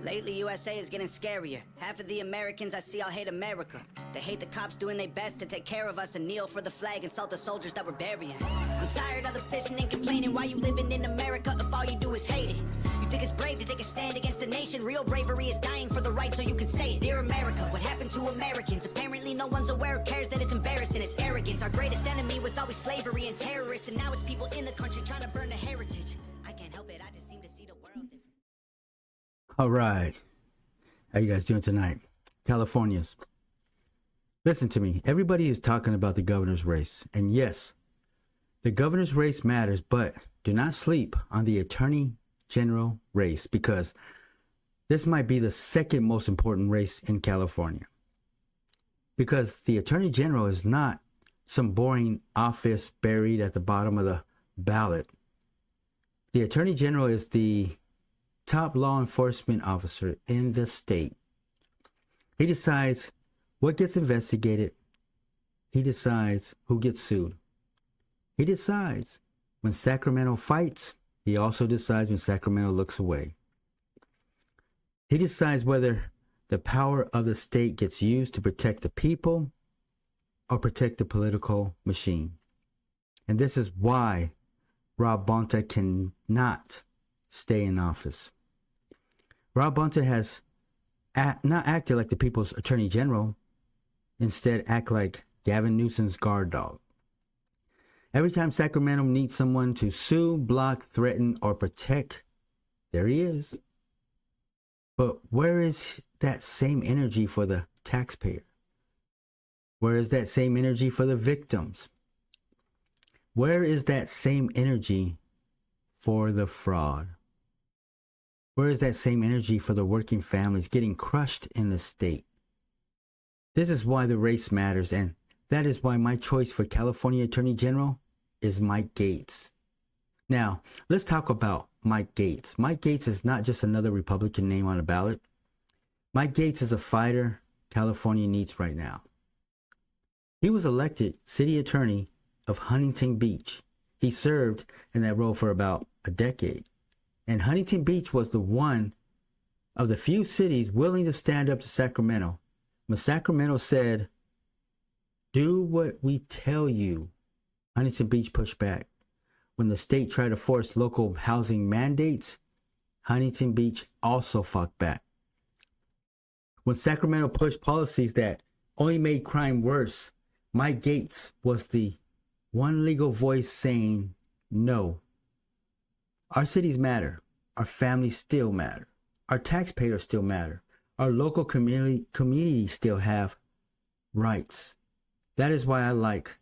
Lately, USA is getting scarier. Half of the Americans I see all hate America. They hate the cops doing their best to take care of us and kneel for the flag and salt the soldiers that we're burying. I'm tired of the bitching and complaining. Why you living in America if all you do is hate it? You think it's brave to take a stand against the nation? Real bravery is dying for the right so you can say it. Dear America, what happened to Americans? Apparently no one's aware or cares that it's embarrassing. It's arrogance. Our greatest enemy was always slavery and terrorists, and now it's people in the country trying to burn the heritage. I can't help it, I just seem to see the world different. All right. How you guys doing tonight? Californians. Listen to me. Everybody is talking about the governor's race. And yes, the governor's race matters, but do not sleep on the attorney general race, because this might be the second most important race in California. Because the attorney general is not some boring office buried at the bottom of the ballot. The attorney general is the top law enforcement officer in the state. He decides what gets investigated. He decides who gets sued. He decides when Sacramento fights. He also decides when Sacramento looks away. He decides whether the power of the state gets used to protect the people or protect the political machine. And this is why Rob Bonta cannot stay in office. Rob Bonta has not acted like the people's attorney general, instead act like Gavin Newsom's guard dog. Every time Sacramento needs someone to sue, block, threaten, or protect, there he is. But where is that same energy for the taxpayer? Where is that same energy for the victims? Where is that same energy for the fraud? Where is that same energy for the working families getting crushed in the state? This is why the race matters, and that is why my choice for California Attorney General is Mike Gaetz. Now, let's talk about Mike Gaetz. Mike Gaetz is not just another Republican name on a ballot. Mike Gaetz is a fighter California needs right now. He was elected city attorney of Huntington Beach. He served in that role for about a decade. And Huntington Beach was the one of the few cities willing to stand up to Sacramento. When Sacramento said, "Do what we tell you," Huntington Beach pushed back. When the state tried to force local housing mandates, Huntington Beach also fought back. When Sacramento pushed policies that only made crime worse, Mike Gaetz was the one legal voice saying, "No. Our cities matter. Our families still matter. Our taxpayers still matter. Our local communities still have rights." That is why I like.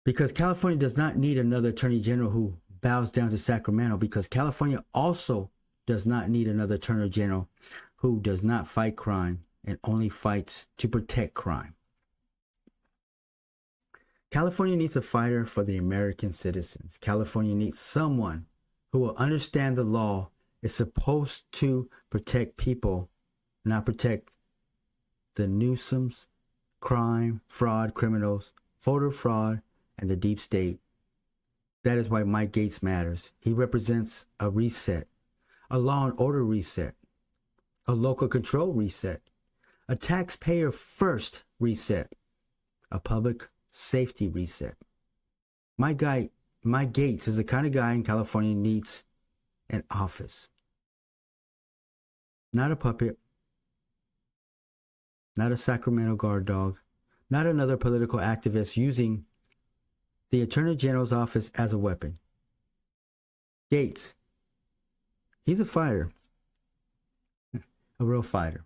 Because California does not need another attorney general who bows down to Sacramento, because California also does not need another attorney general who does not fight crime and only fights to protect crime. California needs a fighter for the American citizens. California needs someone who will understand the law is supposed to protect people, not protect the Newsoms, crime, fraud, criminals, voter fraud, and the deep state. That is why Mike Gaetz matters. He represents a reset, a law and order reset, a local control reset, a taxpayer first reset, a public safety reset. Mike Gaetz is the kind of guy in California needs an office. Not a puppet, not a Sacramento guard dog, not another political activist using the Attorney General's office as a weapon. Gaetz, he's a fighter, a real fighter.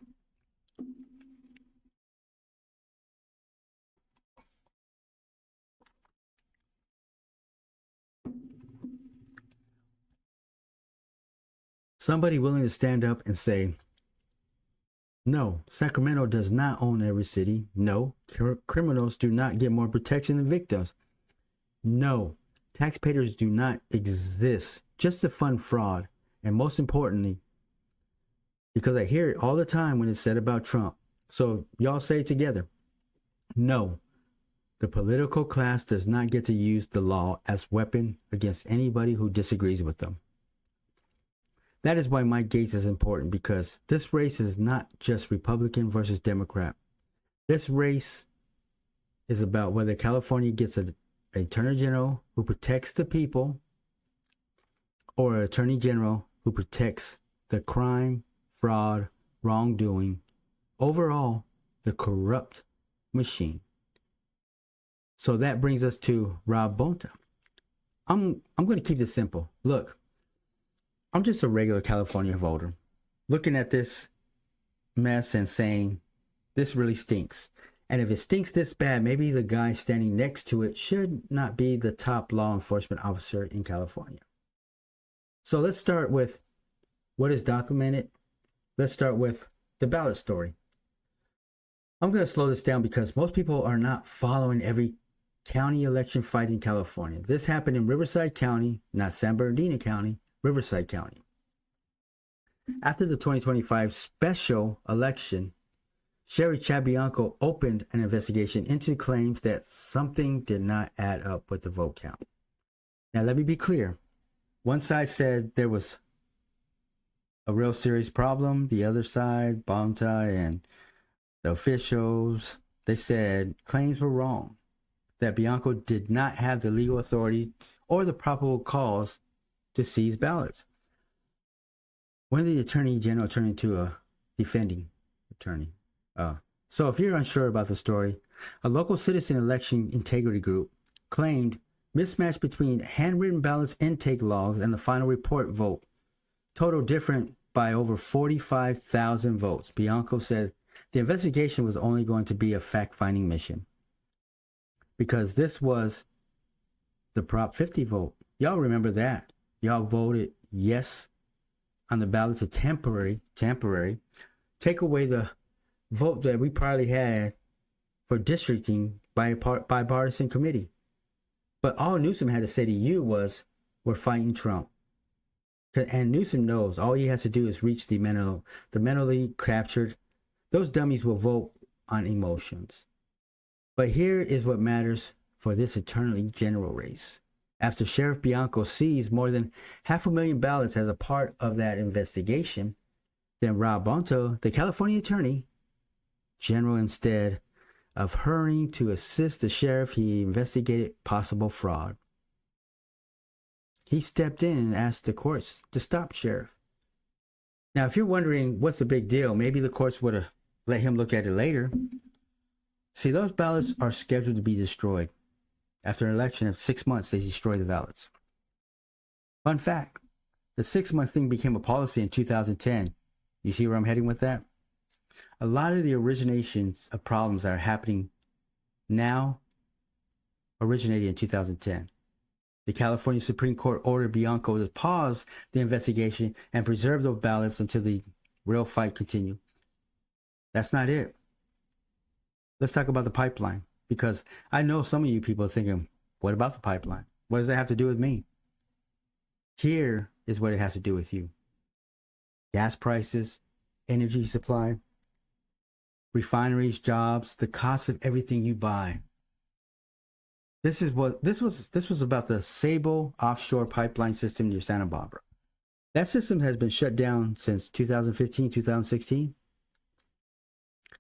Somebody willing to stand up and say, "No, Sacramento does not own every city. No, criminals do not get more protection than victims. No, taxpayers do not exist just to fund fraud." And most importantly, because I hear it all the time when it's said about Trump, so y'all say it together. No, the political class does not get to use the law as weapon against anybody who disagrees with them. That is why my Gates is important, because this race is not just Republican versus Democrat. This race is about whether California gets an attorney general who protects the people or an attorney general who protects the crime, fraud, wrongdoing, overall, the corrupt machine. So that brings us to Rob Bonta. I'm going to keep this simple. Look, I'm just a regular California voter looking at this mess and saying, this really stinks. And if it stinks this bad, maybe the guy standing next to it should not be the top law enforcement officer in California. So let's start with what is documented. Let's start with the ballot story. I'm going to slow this down because most people are not following every county election fight in California. This happened in Riverside County, not San Bernardino County, Riverside County. After the 2025 special election, Sheriff Chad Bianco opened an investigation into claims that something did not add up with the vote count. Now, let me be clear. One side said there was a real serious problem. The other side, Bonta and the officials, they said claims were wrong, that Bianco did not have the legal authority or the probable cause to seize ballots. When the attorney general turned into a defending attorney. So if you're unsure about the story, a local citizen election integrity group claimed mismatch between handwritten ballots intake logs and the final report vote, total different by over 45,000 votes. Bianco said the investigation was only going to be a fact-finding mission because this was the Prop 50 vote. Y'all remember that. Y'all voted yes on the ballots of temporary, take away the vote that we probably had for districting by a bipartisan committee. But all Newsom had to say to you was, we're fighting Trump. And Newsom knows all he has to do is reach the mentally captured. Those dummies will vote on emotions. But here is what matters for this attorney general race. After Sheriff Bianco seized more than 500,000 ballots as a part of that investigation, then Rob Bonta, the California attorney general, instead of hurrying to assist the sheriff, he investigated possible fraud. He stepped in and asked the courts to stop sheriff. Now, if you're wondering what's the big deal, maybe the courts would have let him look at it later. See, those ballots are scheduled to be destroyed. After an election of 6 months, they destroy the ballots. Fun fact, the 6-month thing became a policy in 2010. You see where I'm heading with that? A lot of the originations of problems that are happening now originated in 2010. The California Supreme Court ordered Bianco to pause the investigation and preserve the ballots until the real fight continued. That's not it. Let's talk about the pipeline, because I know some of you people are thinking, what about the pipeline? What does that have to do with me? Here is what it has to do with you. Gas prices, energy supply, refineries, jobs, the cost of everything you buy. This was about the Sable Offshore pipeline system near Santa Barbara. That system has been shut down since 2015, 2016.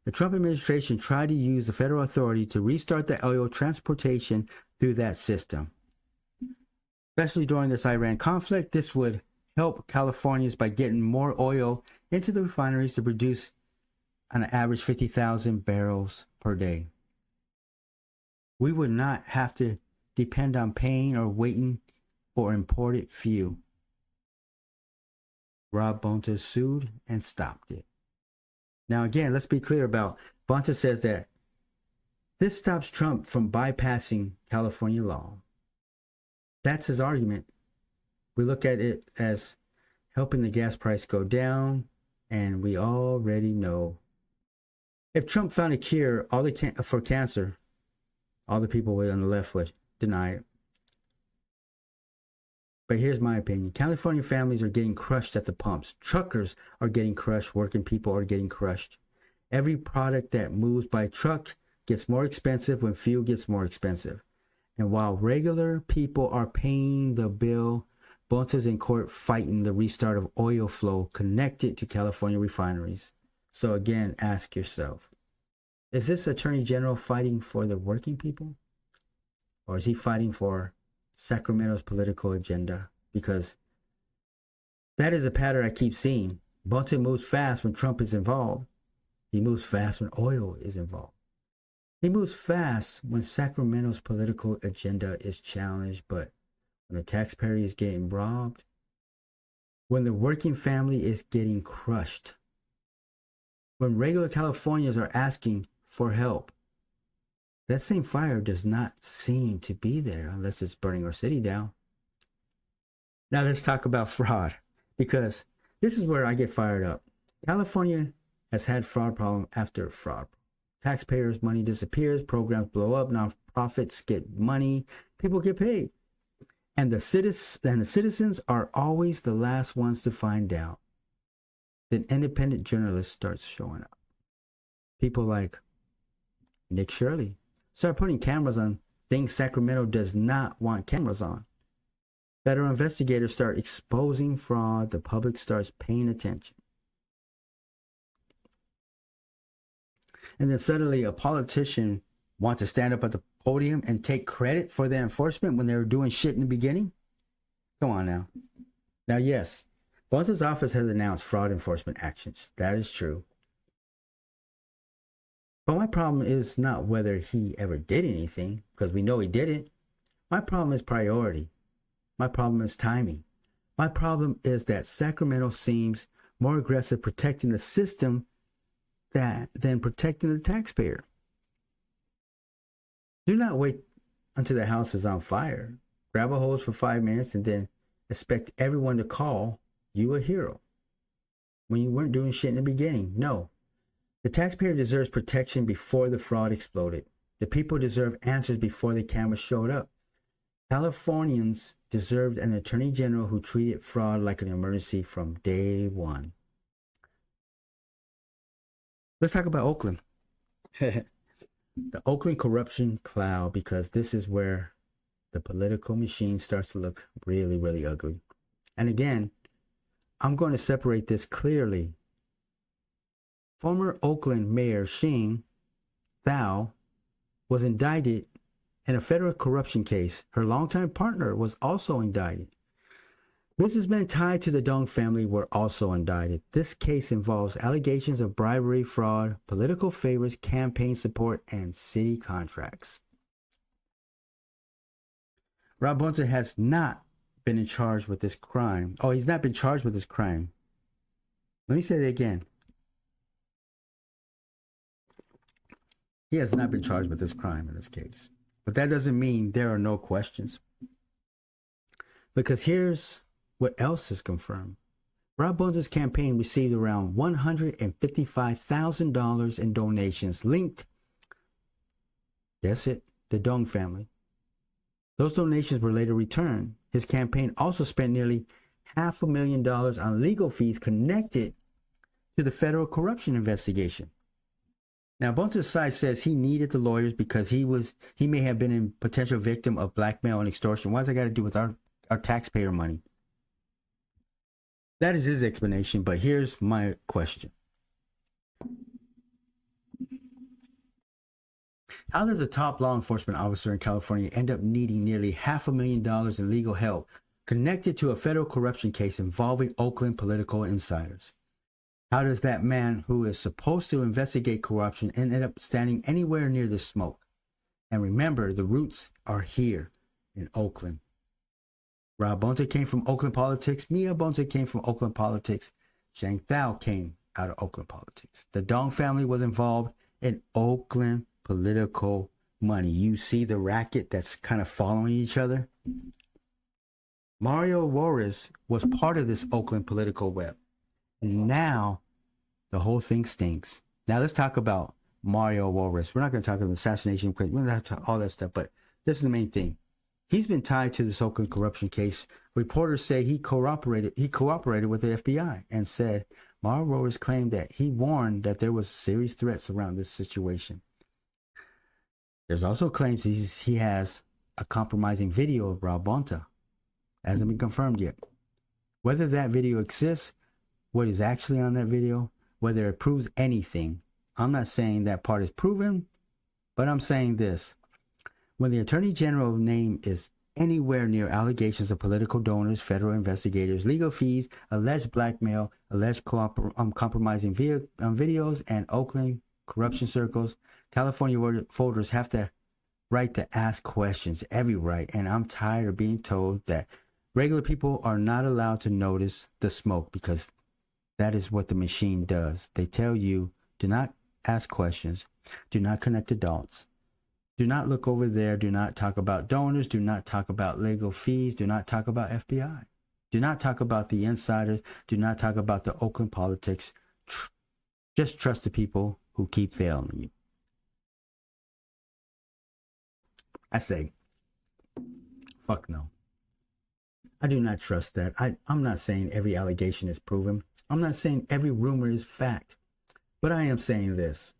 The Trump administration tried to use the federal authority to restart the oil transportation through that system. Especially during this Iran conflict, this would help Californians by getting more oil into the refineries to produce on an average 50,000 barrels per day. We would not have to depend on paying or waiting for imported fuel. Rob Bonta sued and stopped it. Now again, let's be clear about, Bonta says that this stops Trump from bypassing California law. That's his argument. We look at it as helping the gas price go down, and we already know if Trump found a cure for cancer, all the people on the left would deny it. But here's my opinion. California families are getting crushed at the pumps. Truckers are getting crushed. Working people are getting crushed. Every product that moves by truck gets more expensive when fuel gets more expensive. And while regular people are paying the bill, Bonta's in court fighting the restart of oil flow connected to California refineries. So again, ask yourself, is this Attorney General fighting for the working people? Or is he fighting for Sacramento's political agenda? Because that is a pattern I keep seeing. Bonta moves fast when Trump is involved. He moves fast when oil is involved. He moves fast when Sacramento's political agenda is challenged, but when the taxpayer is getting robbed, when the working family is getting crushed, when regular Californians are asking for help, that same fire does not seem to be there unless it's burning our city down. Now let's talk about fraud, because this is where I get fired up. California has had fraud problem after fraud. Taxpayers' money disappears, programs blow up, nonprofits get money, people get paid. And the citizens are always the last ones to find out. Then independent journalists start showing up. People like Nick Shirley start putting cameras on things Sacramento does not want cameras on. Federal investigators start exposing fraud. The public starts paying attention. And then suddenly a politician wants to stand up at the podium and take credit for the enforcement when they were doing shit in the beginning? Come on now. Now, yes, Bonta's office has announced fraud enforcement actions. That is true. But my problem is not whether he ever did anything, because we know he didn't. My problem is priority. My problem is timing. My problem is that Sacramento seems more aggressive protecting the system than protecting the taxpayer. Do not wait until the house is on fire. Grab a hose for 5 minutes and then expect everyone to call you a hero when you weren't doing shit in the beginning. No. The taxpayer deserves protection before the fraud exploded. The people deserve answers before the cameras showed up. Californians deserved an attorney general who treated fraud like an emergency from day one. Let's talk about Oakland. The Oakland corruption cloud, because this is where the political machine starts to look really, really ugly. And again, I'm going to separate this clearly. Former Oakland Mayor Sheng Thao was indicted in a federal corruption case. Her longtime partner was also indicted. Businessmen tied to the Duong family were also indicted. This case involves allegations of bribery, fraud, political favors, campaign support, and city contracts. Rob Bonta has not been charged with this crime. Oh, he's not been charged with this crime. Let me say that again. He has not been charged with this crime in this case. But that doesn't mean there are no questions. Because here's what else is confirmed. Rob Bonta's campaign received around $155,000 in donations linked, that's it, the Duong family. Those donations were later returned. His campaign also spent nearly $500,000 on legal fees connected to the federal corruption investigation. Now, Bonta's side says he needed the lawyers because he may have been a potential victim of blackmail and extortion. Why does that got to do with our taxpayer money? That is his explanation, but here's my question. How does a top law enforcement officer in California end up needing nearly $500,000 in legal help connected to a federal corruption case involving Oakland political insiders? How does that man who is supposed to investigate corruption end up standing anywhere near the smoke? And remember, the roots are here in Oakland. Rob Bonta came from Oakland politics. Mia Bonta came from Oakland politics. Sheng Thao came out of Oakland politics. The Duong family was involved in Oakland political money. You see the racket that's kind of following each other? Mario Juarez was part of this Oakland political web. And now the whole thing stinks. Now let's talk about Mario Juarez. We're not going to talk about assassination, we're going to talk all that stuff, but this is the main thing. He's been tied to this Oakland corruption case. Reporters say he cooperated with the FBI and said Mario Juarez claimed that he warned that there was serious threats around this situation. There's also claims he has a compromising video of Rob Bonta. Hasn't been confirmed yet. Whether that video exists, what is actually on that video, whether it proves anything, I'm not saying that part is proven, but I'm saying this. When the Attorney General's name is anywhere near allegations of political donors, federal investigators, legal fees, alleged blackmail, alleged compromising videos, and Oakland corruption circles, California voters have the right to ask questions, every right, and I'm tired of being told that regular people are not allowed to notice the smoke because that is what the machine does. They tell you, do not ask questions, do not connect the dots. Do not look over there. Do not talk about donors. Do not talk about legal fees. Do not talk about FBI. Do not talk about the insiders. Do not talk about the Oakland politics. Just trust the people who keep failing you. I say, fuck no. I do not trust that. I'm not saying every allegation is proven. I'm not saying every rumor is fact. But I am saying this.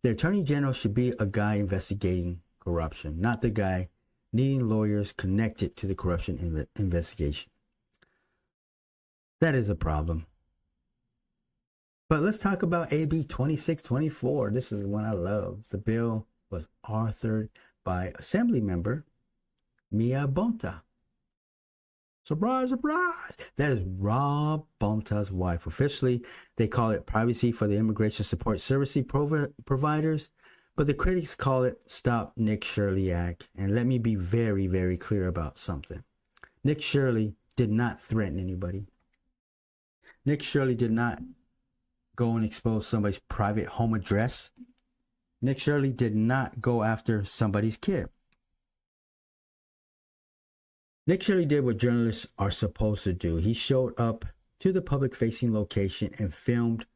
The Attorney General should be a guy investigating corruption, not the guy needing lawyers connected to the corruption investigation. That is a problem. But let's talk about AB 2624. This is the one I love. The bill was authored by Assembly member Mia Bonta. Surprise, surprise. That is Rob Bonta's wife. Officially, they call it Privacy for the Immigration Support Service Providers, but the critics call it Stop Nick Shirley Act. And let me be very, very clear about something. Nick Shirley did not threaten anybody. Nick Shirley did not go and expose somebody's private home address. Nick Shirley did not go after somebody's kid. Nick Shirley did what journalists are supposed to do. He showed up to the public-facing location and filmed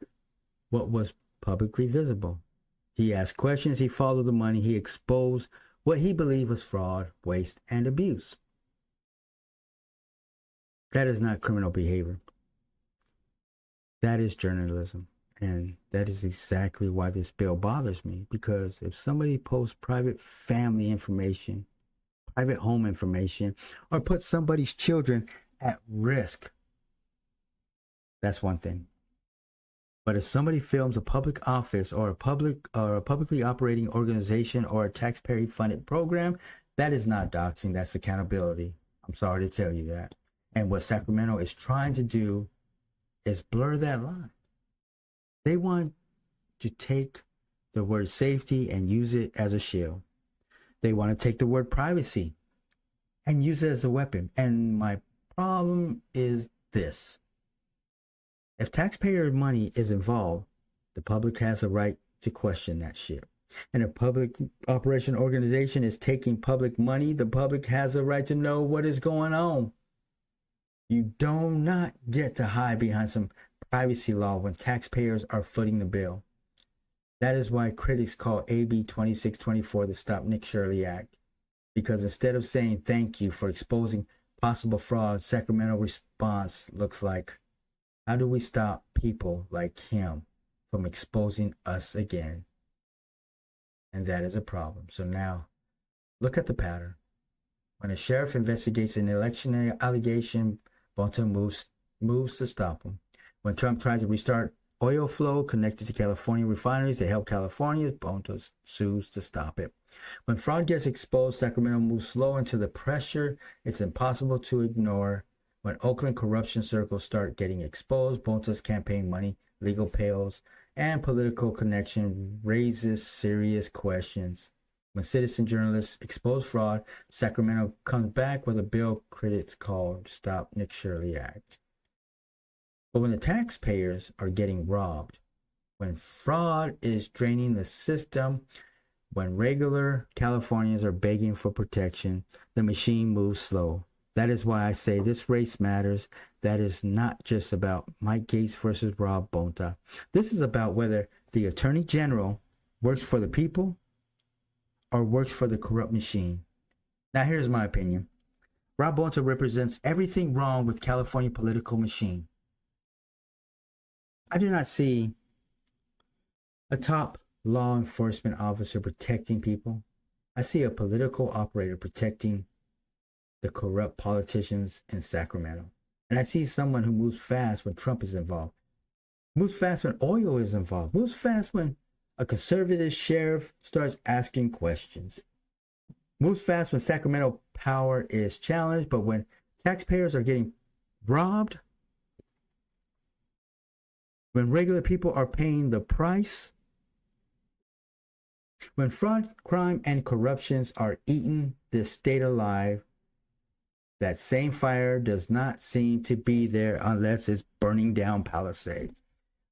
what was publicly visible. He asked questions, he followed the money, he exposed what he believed was fraud, waste, and abuse. That is not criminal behavior. That is journalism. And that is exactly why this bill bothers me. Because if somebody posts private family information, private home information, or put somebody's children at risk, that's one thing. But if somebody films a public office or a publicly operating organization or a taxpayer funded program, that is not doxing, that's accountability. I'm sorry to tell you that. And what Sacramento is trying to do is blur that line. They want to take the word safety and use it as a shield. They want to take the word privacy and use it as a weapon. And my problem is this. If taxpayer money is involved, the public has a right to question that shit. And if public operation organization is taking public money, the public has a right to know what is going on. You do not get to hide behind some privacy law when taxpayers are footing the bill. That is why critics call AB 2624 the Stop Nick Shirley Act. Because instead of saying thank you for exposing possible fraud, Sacramento response looks like, how do we stop people like him from exposing us again? And that is a problem. So now, look at the pattern. When a sheriff investigates an election allegation, Bonta moves to stop him. When Trump tries to restart oil flow connected to California refineries to help California, Bonta sues to stop it. When fraud gets exposed, Sacramento moves slow into the pressure it's impossible to ignore. When Oakland corruption circles start getting exposed, Bonta's campaign money, legal payoffs, and political connection raises serious questions. When citizen journalists expose fraud, Sacramento comes back with a bill critics call Stop Nick Shirley Act. But when the taxpayers are getting robbed, when fraud is draining the system, when regular Californians are begging for protection, the machine moves slow. That is why I say this race matters. That is not just about Mike Gates versus Rob Bonta. This is about whether the Attorney General works for the people or works for the corrupt machine. Now here's my opinion. Rob Bonta represents everything wrong with California political machine. I do not see a top law enforcement officer protecting people. I see a political operator protecting the corrupt politicians in Sacramento. And I see someone who moves fast when Trump is involved, moves fast when oil is involved, moves fast when a conservative sheriff starts asking questions, moves fast when Sacramento power is challenged, but when taxpayers are getting robbed, when regular people are paying the price, when fraud, crime, and corruptions are eating this state alive, that same fire does not seem to be there unless it's burning down Palisades.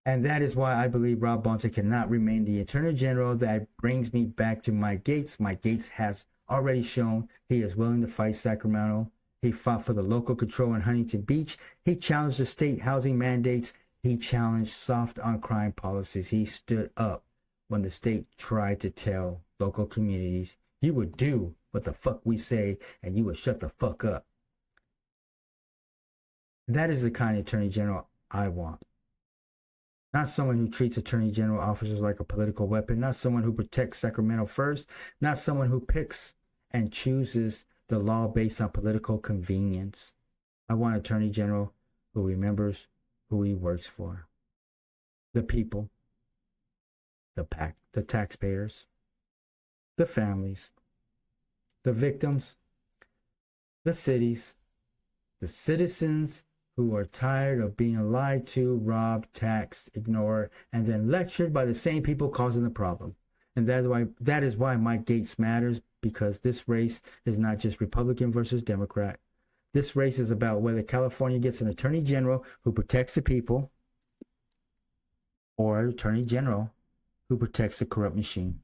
And that is why I believe Rob Bonta cannot remain the Attorney General. That brings me back to Mike Gaetz. Mike Gaetz has already shown he is willing to fight Sacramento. He fought for the local control in Huntington Beach. He challenged the state housing mandates. He challenged soft on crime policies. He stood up when the state tried to tell local communities, you would do what the fuck we say and you would shut the fuck up. That is the kind of Attorney General I want. Not someone who treats Attorney General officers like a political weapon. Not someone who protects Sacramento first. Not someone who picks and chooses the law based on political convenience. I want an Attorney General who remembers who he works for. The people. The taxpayers. The families. The victims. The cities. The citizens who are tired of being lied to, robbed, taxed, ignored, and then lectured by the same people causing the problem. And that is why Mike Gaetz matters, because this race is not just Republican versus Democrat. This race is about whether California gets an Attorney General who protects the people or an Attorney General who protects the corrupt machine.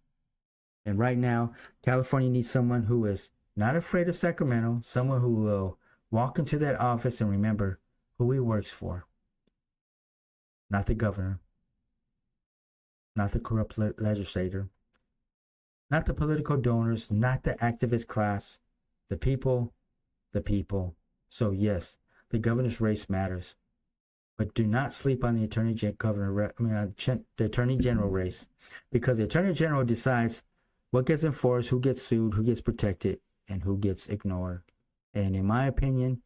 And right now, California needs someone who is not afraid of Sacramento, someone who will walk into that office and remember who he works for. Not the governor, not the corrupt legislator, not the political donors, not the activist class, the people, the people. So yes, the governor's race matters, but do not sleep on the Attorney General race, because the Attorney General decides what gets enforced, who gets sued, who gets protected, and who gets ignored. And in my opinion,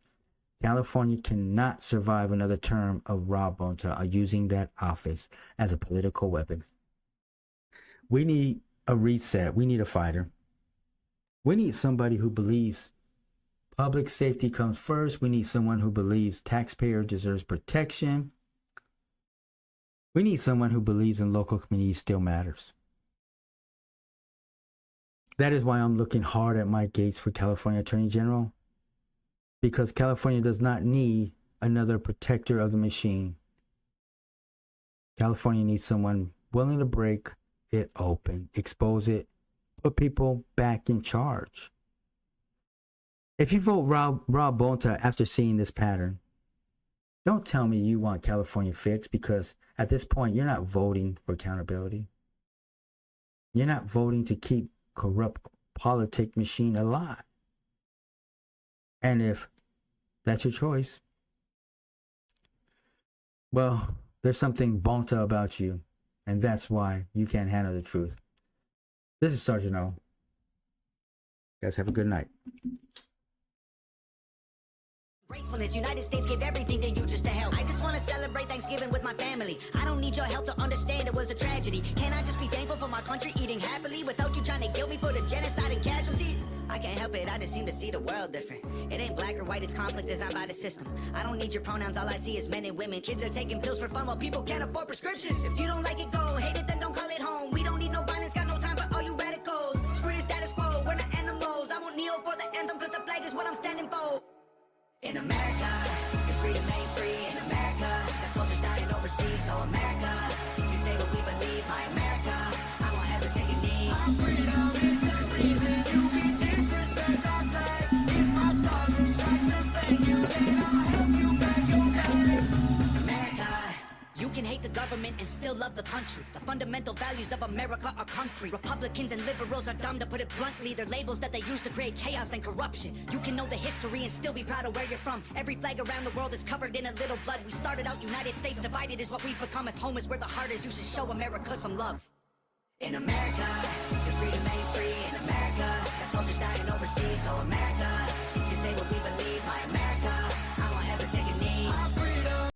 California cannot survive another term of Rob Bonta using that office as a political weapon. We need a reset. We need a fighter. We need somebody who believes public safety comes first. We need someone who believes taxpayer deserves protection. We need someone who believes in local communities still matters. That is why I'm looking hard at Mike Gaetz for California Attorney General, because California does not need another protector of the machine. California needs someone willing to break it open, expose it, put people back in charge. If you vote Rob Bonta after seeing this pattern, don't tell me you want California fixed, because at this point, you're not voting for accountability. You're not voting to keep corrupt politic machine alive. And if that's your choice, well, there's something Bonta about you, and that's why you can't handle the truth. This is Sergeant O. Guys, have a good night. Gratefulness, United States gave everything to you just to help. I just want to celebrate Thanksgiving with my family. I don't need your help to understand it was a tragedy. Can I just be thankful for my country eating happily without you trying to guilt me for the genocide and casualties? I can't help it, I just seem to see the world different. It ain't black or white, it's conflict designed by the system. I don't need your pronouns, all I see is men and women. Kids are taking pills for fun while people can't afford prescriptions. If you don't like it, go. Hate it, then don't call it home. We don't need no violence, got no time for all you radicals. Screw your status quo, we're not animals. I won't kneel for the anthem, cause the flag is what I'm standing for. In America, you're free to remain free. In America, that soldiers dying overseas. So America, you say what we believe. My America, I won't ever take a knee. Our freedom is the reason you can disrespect our flag. If my stars and stripes are fake, you then I'll help you back your bags. America, you can hate the government and still love the country. The fundamental values of America are concrete. Republicans and liberals are dumb, to put it bluntly. They're labels that they use to create chaos and corruption. You can know the history and still be proud of where you're from. Every flag around the world is covered in a little blood. We started out United States, divided is what we've become. If home is where the heart is, you should show America some love. In America, you're free to remain free. In America, that soldiers dying overseas. So America,